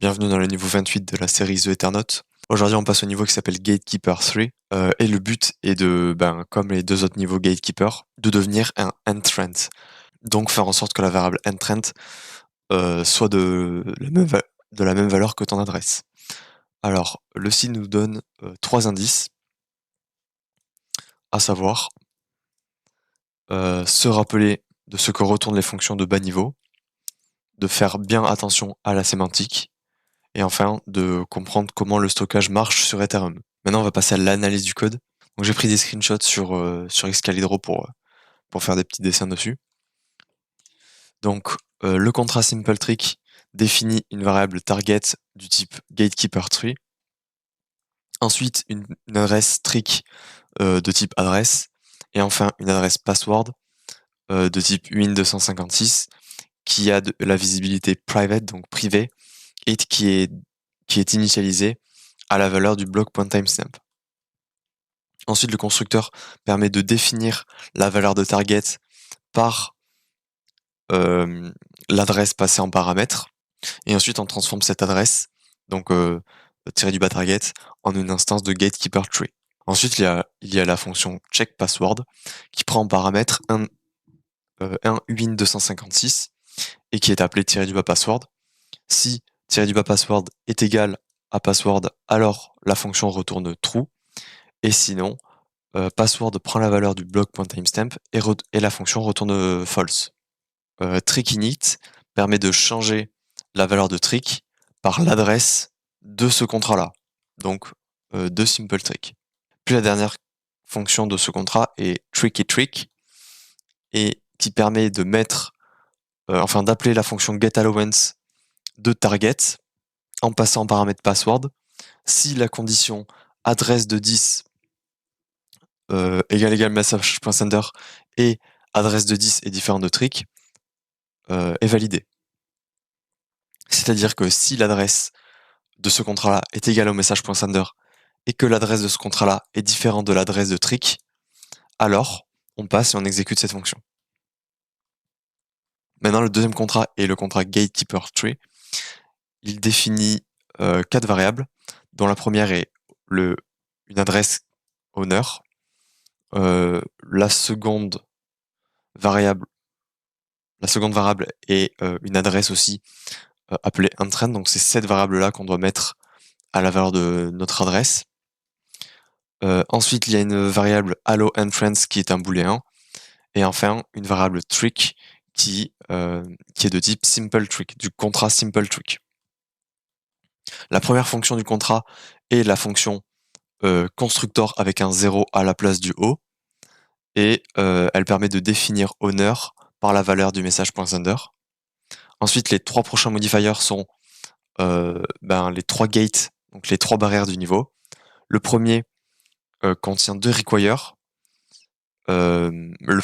Bienvenue dans le niveau 28 de la série The Eternaut. Aujourd'hui, on passe au niveau qui s'appelle Gatekeeper 3. Et le but est de, comme les deux autres niveaux Gatekeeper, de devenir un entrant. Donc faire en sorte que la variable entrant soit de la même valeur que ton adresse. Alors, le site nous donne 3 indices, à savoir se rappeler de ce que retournent les fonctions de bas niveau, de faire bien attention à la sémantique, et enfin de comprendre comment le stockage marche sur Ethereum. Maintenant, on va passer à l'analyse du code. Donc j'ai pris des screenshots sur Excalibur pour faire des petits dessins dessus. Donc le contrat simple trick définit une variable target du type gatekeeper tree. Ensuite, une adresse trick de type adresse. Et enfin, une adresse password de type win256 qui a de la visibilité private, donc privée, et qui est initialisée à la valeur du block.timestamp. Ensuite, le constructeur permet de définir la valeur de target par l'adresse passée en paramètre. Et ensuite, on transforme cette adresse, donc tiré du bas target, en une instance de gatekeeper tree. Ensuite, il y a la fonction check password qui prend en paramètre un win256 et qui est appelé tiré du bas password. Si tiré du bas password est égal à password, alors la fonction retourne true. Et sinon, password prend la valeur du block.timestamp et la fonction retourne false. Trick init permet de changer la valeur de trick par l'adresse de ce contrat-là, donc de simple trick. Puis la dernière fonction de ce contrat est tricky trick et qui permet de mettre, d'appeler la fonction getAllowance de target en passant en paramètre password si la condition adresse de 10 égale message.sender et adresse de 10 est différent de trick est validée. C'est-à-dire que si l'adresse de ce contrat-là est égale au message.sender et que l'adresse de ce contrat-là est différente de l'adresse de trick, alors on passe et on exécute cette fonction. Maintenant, le deuxième contrat est le contrat gatekeeper tree. Il définit 4 variables, dont la première est une adresse owner. La seconde variable est une adresse aussi appelée entrant. Donc c'est cette variable-là qu'on doit mettre à la valeur de notre adresse. Ensuite, il y a une variable alloEntrance qui est un booléen. Et enfin, une variable trick qui est de type simple trick, du contrat simple trick. La première fonction du contrat est la fonction constructor avec un 0 à la place du O. Et elle permet de définir owner par la valeur du message.sender. Ensuite, les 3 prochains modifiers sont les 3 gates, donc les 3 barrières du niveau. Le premier contient 2 require. Le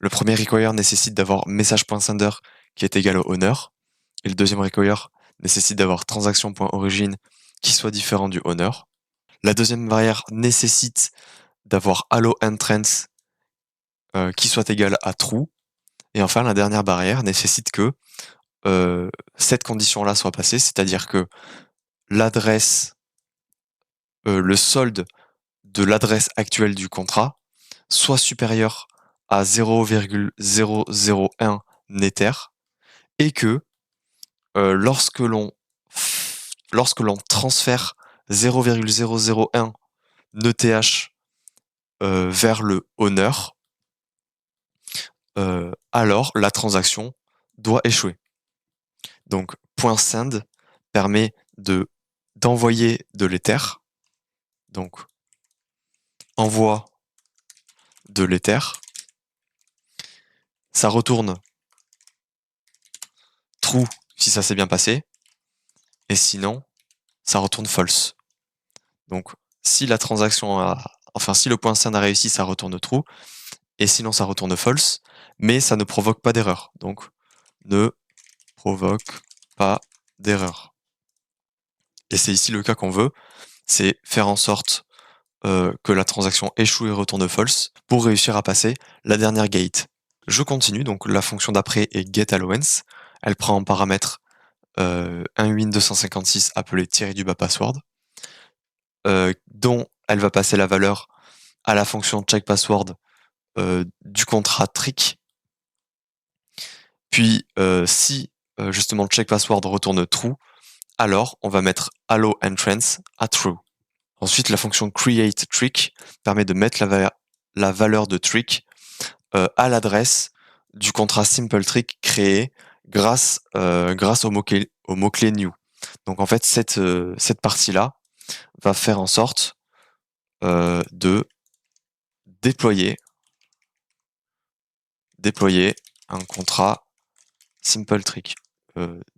premier require nécessite d'avoir message.sender qui est égal au owner. Et le deuxième require nécessite d'avoir transaction.origin qui soit différent du owner. La deuxième barrière nécessite d'avoir alloEntrance qui soit égal à true. Et enfin, la dernière barrière nécessite que cette condition-là soit passée, c'est-à-dire que l'adresse, le solde de l'adresse actuelle du contrat soit supérieur à 0,001 Nether et que lorsque l'on transfère 0,001 ETH vers le owner, alors la transaction doit échouer. Donc .send permet d'envoyer de l'Ether, donc envoi de l'Ether, ça retourne true si ça s'est bien passé, et sinon ça retourne false. Donc si la transaction si le .send a réussi, ça retourne true, et sinon ça retourne false, mais ça ne provoque pas d'erreur. Donc ne provoque pas d'erreur. Et c'est ici le cas qu'on veut, c'est faire en sorte que la transaction échoue et retourne false pour réussir à passer la dernière gate. Je continue, donc la fonction d'après est getAllowance. elle prend en paramètre un win256 appelé _password, dont elle va passer la valeur à la fonction checkPassword du contrat trick. Puis si justement checkPassword retourne true, alors on va mettre allow_entrance à true. Ensuite, la fonction createTrick permet de mettre la valeur de trick à l'adresse du contrat simpleTrick créé grâce au mot-clé new. Donc en fait, cette partie-là va faire en sorte de déployer un contrat simpleTrick.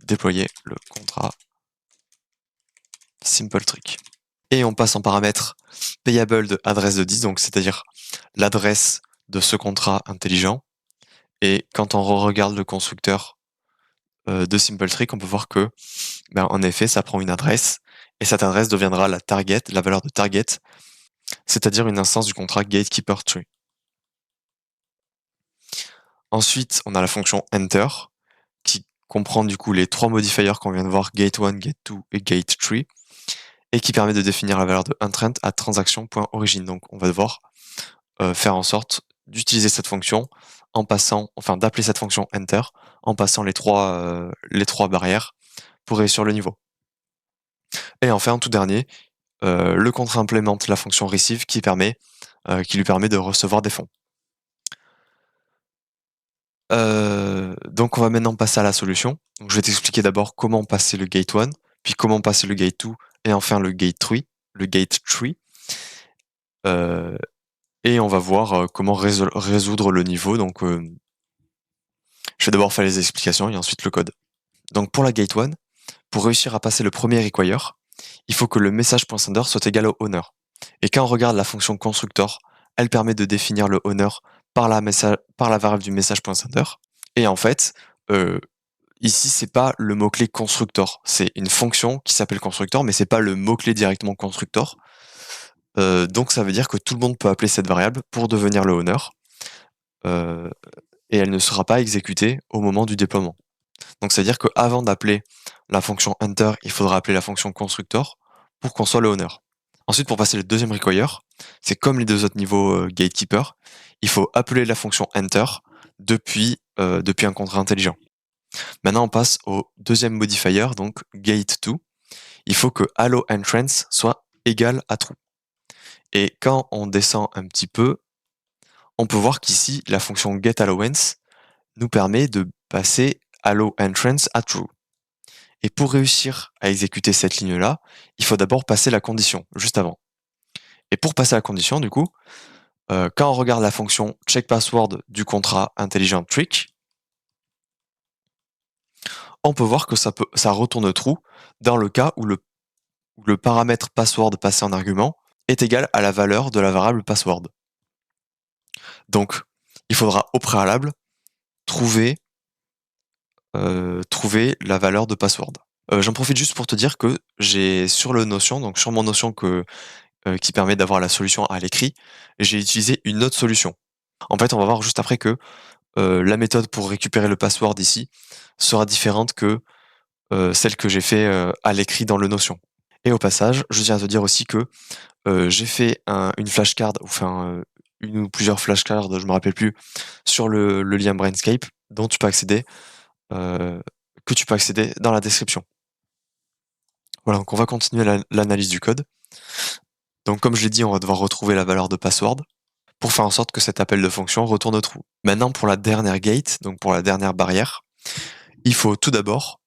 Déployer le contrat simpleTrick. Et on passe en paramètre payable de adresse de 10, donc c'est-à-dire l'adresse de ce contrat intelligent. Et quand on regarde le constructeur de simpleTrick, on peut voir que, en effet, ça prend une adresse, et cette adresse deviendra la valeur de target, c'est-à-dire une instance du contrat gatekeeper_tree. Ensuite, on a la fonction enter, qui comprend du coup les trois modifiers qu'on vient de voir, gate1, gate2 et gate3, et qui permet de définir la valeur de entrant à transaction.origin. Donc on va devoir faire en sorte d'utiliser cette fonction d'appeler cette fonction enter en passant les trois barrières pour réussir le niveau. Et enfin, en tout dernier, le contrat implémente la fonction receive qui lui permet de recevoir des fonds. Donc on va maintenant passer à la solution. Donc je vais t'expliquer d'abord comment passer le gate 1, puis comment passer le gate 2, et enfin le gate 3. Et on va voir comment résoudre le niveau. Donc je vais d'abord faire les explications et ensuite le code. Donc pour la gate 1, pour réussir à passer le premier require, il faut que le message.sender soit égal au owner. Et quand on regarde la fonction constructor, elle permet de définir le owner par la variable du message.sender. Et en fait, ici, c'est pas le mot-clé constructor. C'est une fonction qui s'appelle constructor, mais c'est pas le mot-clé directement constructor. Donc ça veut dire que tout le monde peut appeler cette variable pour devenir le owner. Et elle ne sera pas exécutée au moment du déploiement. Donc c'est-à-dire qu'avant d'appeler la fonction enter, il faudra appeler la fonction constructor pour qu'on soit le owner. Ensuite, pour passer le deuxième require, c'est comme les deux autres niveaux gatekeeper, il faut appeler la fonction enter depuis un contrat intelligent. Maintenant, on passe au deuxième modifier, donc gate2. Il faut que allow_entrance soit égal à true. Et quand on descend un petit peu, on peut voir qu'ici, la fonction getAllowance nous permet de passer allow_entrance à true. Et pour réussir à exécuter cette ligne-là, il faut d'abord passer la condition, juste avant. Et pour passer la condition, du coup, quand on regarde la fonction checkPassword du contrat intelligent trick, on peut voir que ça retourne true dans le cas où le paramètre password passé en argument est égal à la valeur de la variable password. Donc, il faudra au préalable trouver la valeur de password. J'en profite juste pour te dire que j'ai sur mon notion qui permet d'avoir la solution à l'écrit, j'ai utilisé une autre solution. En fait, on va voir juste après que la méthode pour récupérer le password ici sera différente que celle que j'ai fait à l'écrit dans le notion. Et au passage, je tiens à te dire aussi que j'ai fait une flashcard, une ou plusieurs flashcards, je me rappelle plus, sur le lien Brainscape dont tu peux accéder, que tu peux accéder dans la description. Voilà, donc on va continuer l'analyse du code. Donc comme je l'ai dit, on va devoir retrouver la valeur de password pour faire en sorte que cet appel de fonction retourne true. Maintenant, pour la dernière gate, donc pour la dernière barrière, il faut tout d'abord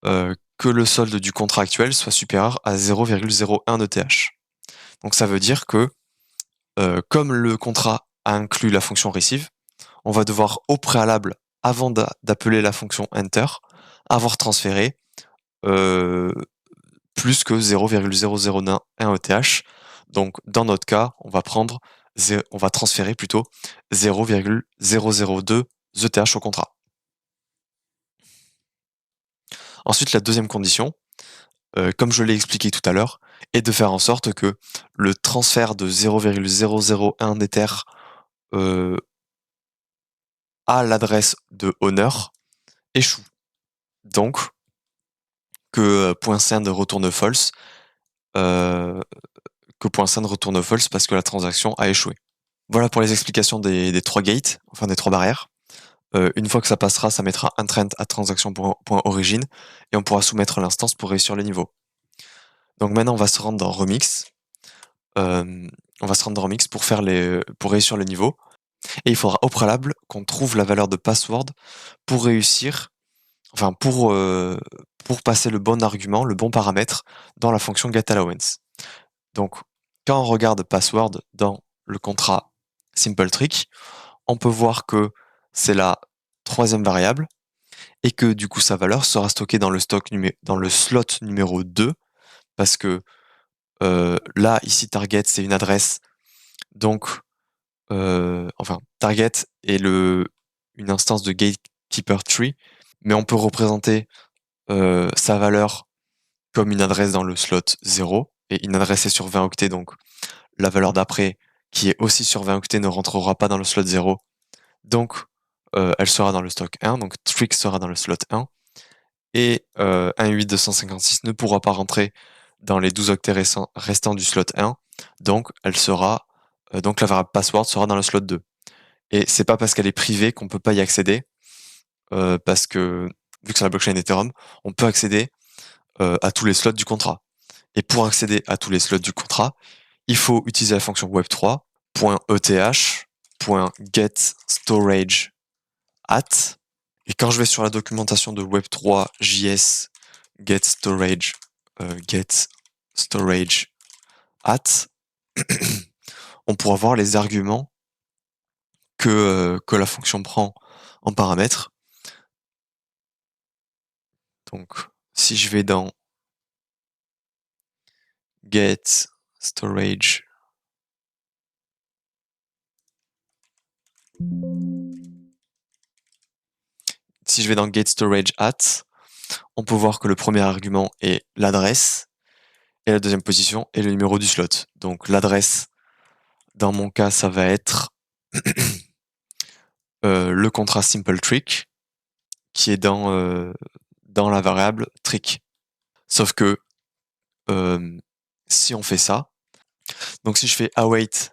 que le solde du contrat actuel soit supérieur à 0,01 ETH. Donc ça veut dire que comme le contrat a inclus la fonction receive, on va devoir au préalable, avant d'appeler la fonction enter, avoir transféré plus que 0,001 ETH. Donc dans notre cas, on va transférer plutôt 0,002 ETH au contrat. Ensuite, la deuxième condition, comme je l'ai expliqué tout à l'heure, est de faire en sorte que le transfert de 0,001 Ether à l'adresse de owner échoue. Donc, que .send retourne false, que .send retourne false parce que la transaction a échoué. Voilà pour les explications des 3 gates, enfin des 3 barrières. Une fois que ça passera, ça mettra un trend à transaction.origin et on pourra soumettre l'instance pour réussir le niveau. Donc maintenant, on va se rendre dans Remix. On va se rendre dans Remix pour réussir le niveau. Et il faudra au préalable qu'on trouve la valeur de password pour réussir, enfin pour passer le bon argument, le bon paramètre dans la fonction getAllowance. Donc, quand on regarde password dans le contrat SimpleTrick, on peut voir que c'est la 3e variable et que du coup sa valeur sera stockée dans le slot numéro 2 parce que là ici target c'est une adresse, donc target est une instance de gatekeeper tree, mais on peut représenter sa valeur comme une adresse dans le slot 0 et une adresse est sur 20 octets, donc la valeur d'après qui est aussi sur 20 octets ne rentrera pas dans le slot 0, donc elle sera dans le stock 1, donc trick sera dans le slot 1 et 1.8.256 ne pourra pas rentrer dans les 12 octets restants du slot 1, donc donc la variable password sera dans le slot 2. Et c'est pas parce qu'elle est privée qu'on peut pas y accéder, parce que vu que c'est la blockchain Ethereum, on peut accéder à tous les slots du contrat. Et pour accéder à tous les slots du contrat, il faut utiliser la fonction web3 .eth.getStorage@. Et quand je vais sur la documentation de Web3 JS getStorage on pourra voir les arguments que la fonction prend en paramètres. Donc, si je vais dans getStorage, on peut voir que le premier argument est l'adresse et la deuxième position est le numéro du slot. Donc l'adresse, dans mon cas, ça va être le contrat SimpleTrick qui est dans la variable trick. Sauf que si on fait ça, donc si je fais await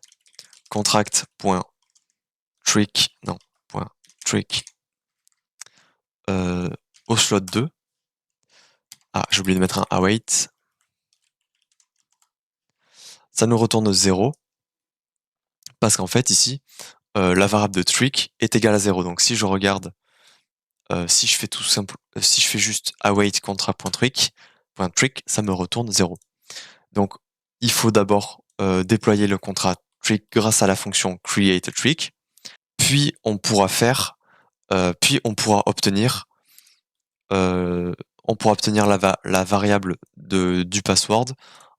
contract.trick au slot 2, j'ai oublié de mettre un await, ça nous retourne 0 parce qu'en fait ici la variable de trick est égale à 0. Donc si je regarde, si je fais juste await contract.trick, ça me retourne 0. Donc il faut d'abord déployer le contrat trick grâce à la fonction createTrick, puis on pourra obtenir la variable du password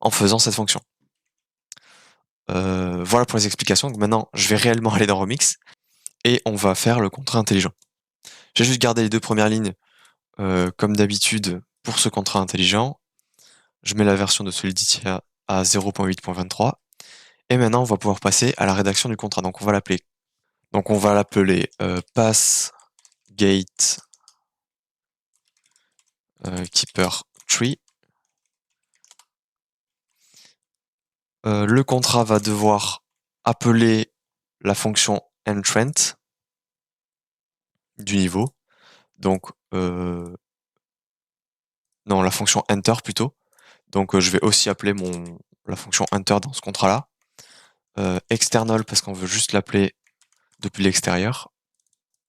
en faisant cette fonction. Voilà pour les explications. Donc maintenant, je vais réellement aller dans Remix et on va faire le contrat intelligent. J'ai juste gardé les 2 premières lignes comme d'habitude pour ce contrat intelligent. Je mets la version de Solidity à 0.8.23 et maintenant on va pouvoir passer à la rédaction du contrat. Donc on va l'appeler passGate keeper tree. Le contrat va devoir appeler la fonction entrant du niveau. Donc non, la fonction enter plutôt. Donc je vais aussi appeler la fonction enter dans ce contrat-là. External parce qu'on veut juste l'appeler depuis l'extérieur.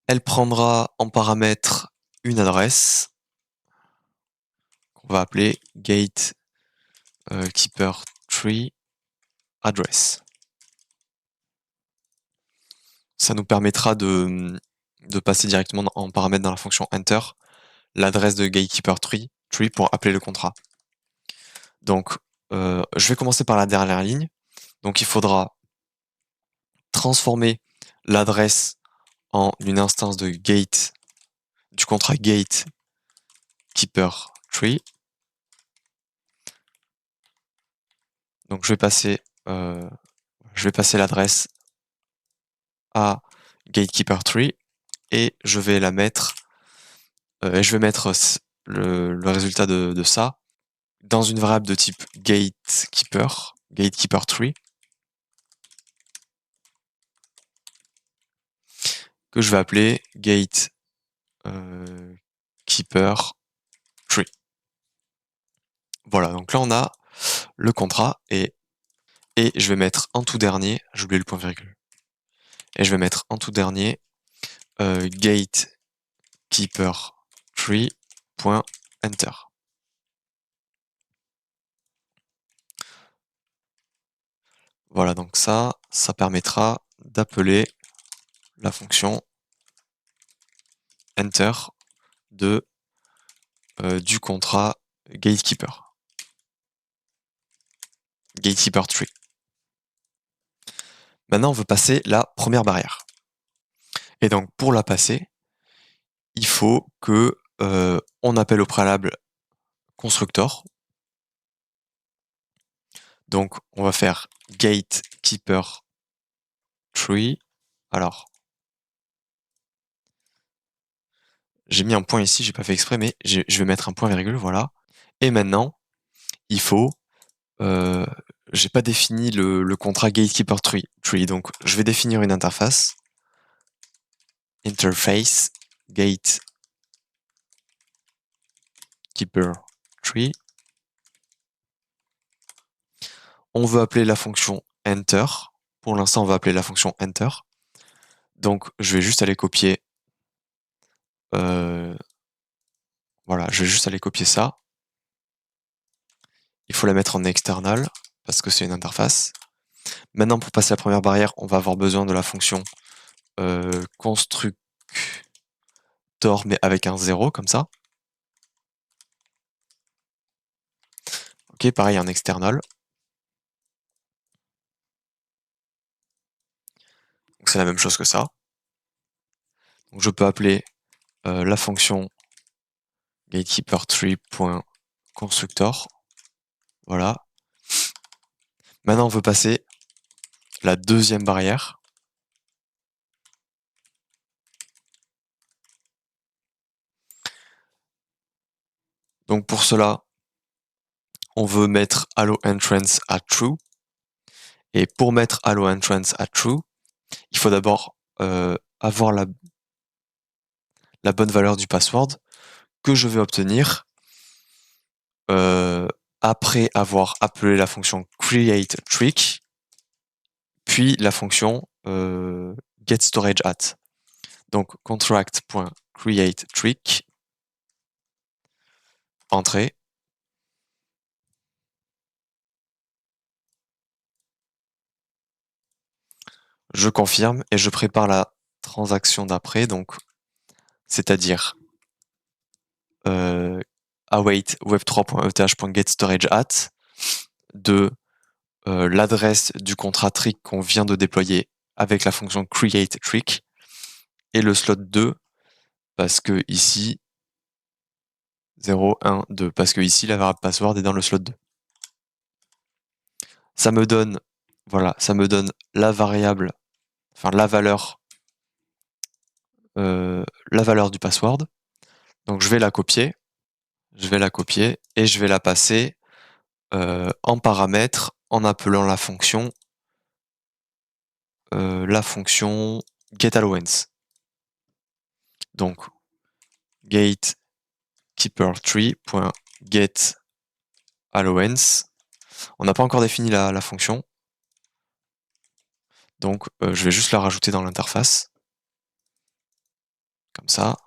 Elle prendra en paramètre une adresse qu'on va appeler gate keeper tree address. Ça nous permettra de passer directement en paramètre dans la fonction enter l'adresse de gatekeeper tree pour appeler le contrat. Donc je vais commencer par la dernière ligne. Donc il faudra transformer l'adresse en une instance de gate du contrat gate keeper tree. Donc je vais passer l'adresse à gatekeeper tree et je vais la mettre le résultat de ça dans une variable de type gatekeeper tree, que je vais appeler gatekeeper tree. Voilà, donc là on a le contrat et je vais mettre en tout dernier, j'ai oublié le point virgule, et je vais mettre en tout dernier gatekeeper tree.enter. Voilà, donc ça permettra d'appeler la fonction enter du contrat gatekeeper tree. Maintenant, on veut passer la première barrière. Et donc, pour la passer, il faut que on appelle au préalable constructor. Donc, on va faire gatekeeper tree. Alors, j'ai mis un point ici, j'ai pas fait exprès, mais je vais mettre un point virgule, voilà. Et maintenant, il faut j'ai pas défini le contrat gatekeeper tree, donc je vais définir une interface. Interface gatekeeper tree. On veut appeler la fonction enter. Pour l'instant, on va appeler la fonction enter. Donc, je vais juste aller copier. Voilà, je vais juste aller copier ça. Il faut la mettre en external parce que c'est une interface. Maintenant, pour passer la première barrière, on va avoir besoin de la fonction constructor, mais avec un 0 comme ça. Ok, pareil, en external. Donc, c'est la même chose que ça. Donc, je peux appeler la fonction gatekeeper tree.constructor. Voilà. Maintenant, on veut passer la deuxième barrière. Donc pour cela, on veut mettre allow entrance à true. Et pour mettre allow entrance à true, il faut d'abord avoir la bonne valeur du password que je vais obtenir après avoir appelé la fonction createTrick, puis la fonction getStorageAt. Donc contract.createTrick, entrée. Je confirme et je prépare la transaction d'après, donc c'est-à-dire await web3.eth.getStorageAt de l'adresse du contrat trick qu'on vient de déployer avec la fonction createTrick et le slot 2 parce que ici 0, 1, 2 parce que ici la variable password est dans le slot 2. Ça me donne voilà, ça me donne la variable, enfin la valeur du password. Donc je vais la copier et je vais la passer en paramètre en appelant la fonction getAllowance. Donc gatekeeperTree.getAllowance. On n'a pas encore défini la fonction, donc je vais juste la rajouter dans l'interface, comme ça.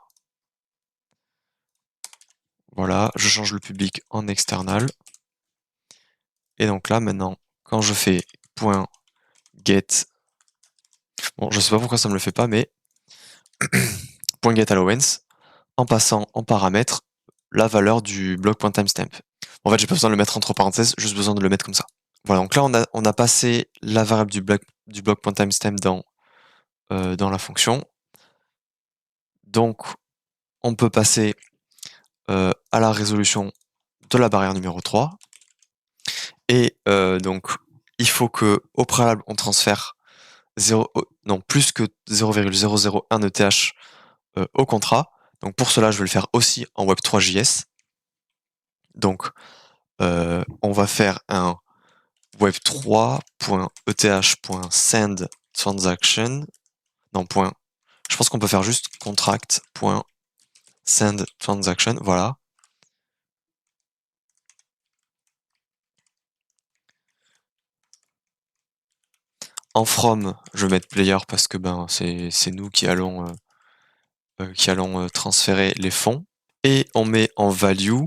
Voilà, je change le public en external. Et donc là, maintenant, quand je fais .get, bon, je sais pas pourquoi ça me le fait pas, mais .getAllowance, en passant en paramètre la valeur du block.timestamp. En fait, j'ai pas besoin de le mettre entre parenthèses, juste besoin de le mettre comme ça. Voilà, donc là, on a passé la variable du block.timestamp dans la fonction. Donc, on peut passer à la résolution de la barrière numéro 3. Et donc, il faut que au préalable, on transfère plus que 0,001 ETH au contrat. Donc pour cela, je vais le faire aussi en Web3.js. Donc, on va faire un web3.eth.send transaction. Non, point. Je pense qu'on peut faire juste contract.send transaction. Voilà. En from, je vais mettre player parce que ben c'est nous qui allons transférer les fonds. Et on met en value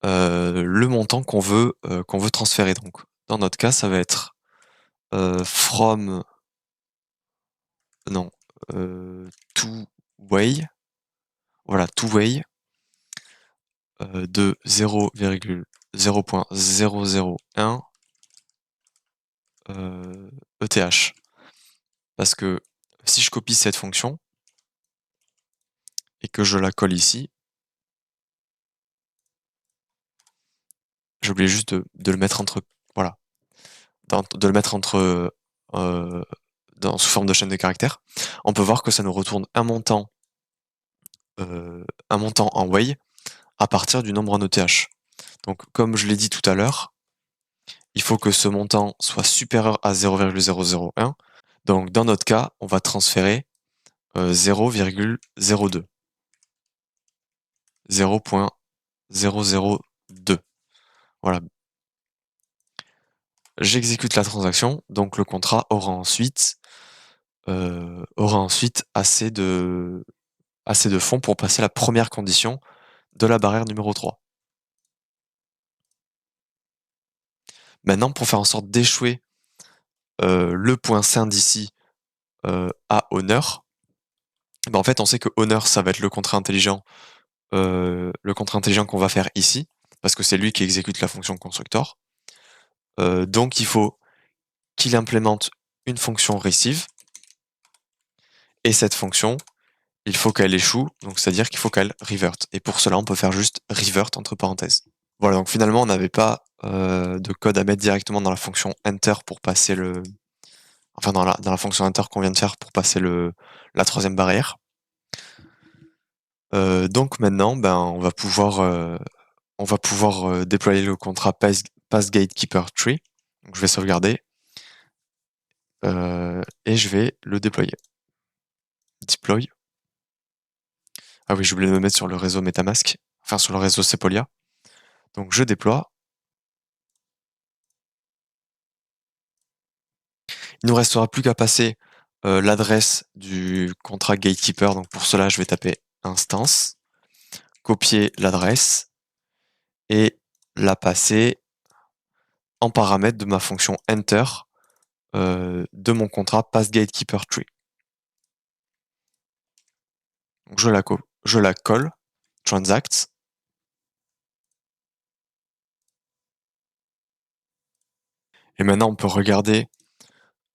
le montant qu'on veut transférer. Donc, dans notre cas, ça va être from non two way. Voilà, two way de 0,0.001 ETH. Parce que si je copie cette fonction et que je la colle ici, j'ai oublié juste de le mettre entre, voilà, de le mettre entre, sous forme de chaîne de caractères, on peut voir que ça nous retourne un montant en way à partir du nombre en ETH. Donc, comme je l'ai dit tout à l'heure, il faut que ce montant soit supérieur à 0,001. Donc, dans notre cas, on va transférer 0,02. 0.002. Voilà. J'exécute la transaction, donc le contrat aura ensuite assez de fonds pour passer la première condition de la barrière numéro 3. Maintenant, pour faire en sorte d'échouer le point send ici à honneur, ben en fait, on sait que honneur, ça va être le contrat intelligent qu'on va faire ici, parce que c'est lui qui exécute la fonction constructor. Donc, il faut qu'il implémente une fonction receive, et cette fonction, il faut qu'elle échoue, donc c'est-à-dire qu'il faut qu'elle revert. Et pour cela, on peut faire juste revert entre parenthèses. Voilà, donc finalement, on n'avait pas de code à mettre directement dans la fonction enter pour passer le... Enfin, dans la fonction enter qu'on vient de faire pour passer la troisième barrière. Donc maintenant, ben, on va pouvoir déployer le contrat passGatekeeper tree. Donc je vais sauvegarder et je vais le déployer. Deploy. Ah oui, j'ai oublié de me mettre sur le réseau MetaMask, enfin sur le réseau Sepolia. Donc je déploie. Il ne nous restera plus qu'à passer l'adresse du contrat Gatekeeper. Donc pour cela, je vais taper instance, copier l'adresse et la passer en paramètre de ma fonction enter de mon contrat passGatekeeper tree. Donc je la colle, transact. Et maintenant, on peut regarder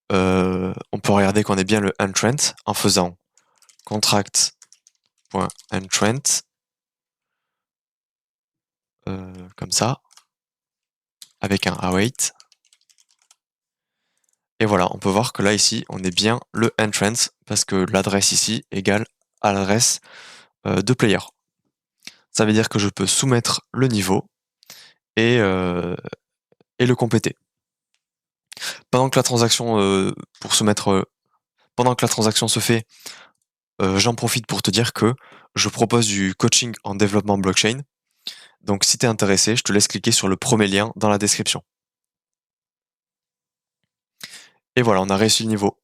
qu'on est bien le entrant en faisant contract.entrant comme ça, avec un await. Et voilà, on peut voir que là, ici, on est bien le entrant parce que l'adresse ici égale à l'adresse de player. Ça veut dire que je peux soumettre le niveau et le compléter. Pendant que la transaction se fait, j'en profite pour te dire que je propose du coaching en développement blockchain. Donc si tu es intéressé, je te laisse cliquer sur le premier lien dans la description. Et voilà, on a réussi le niveau.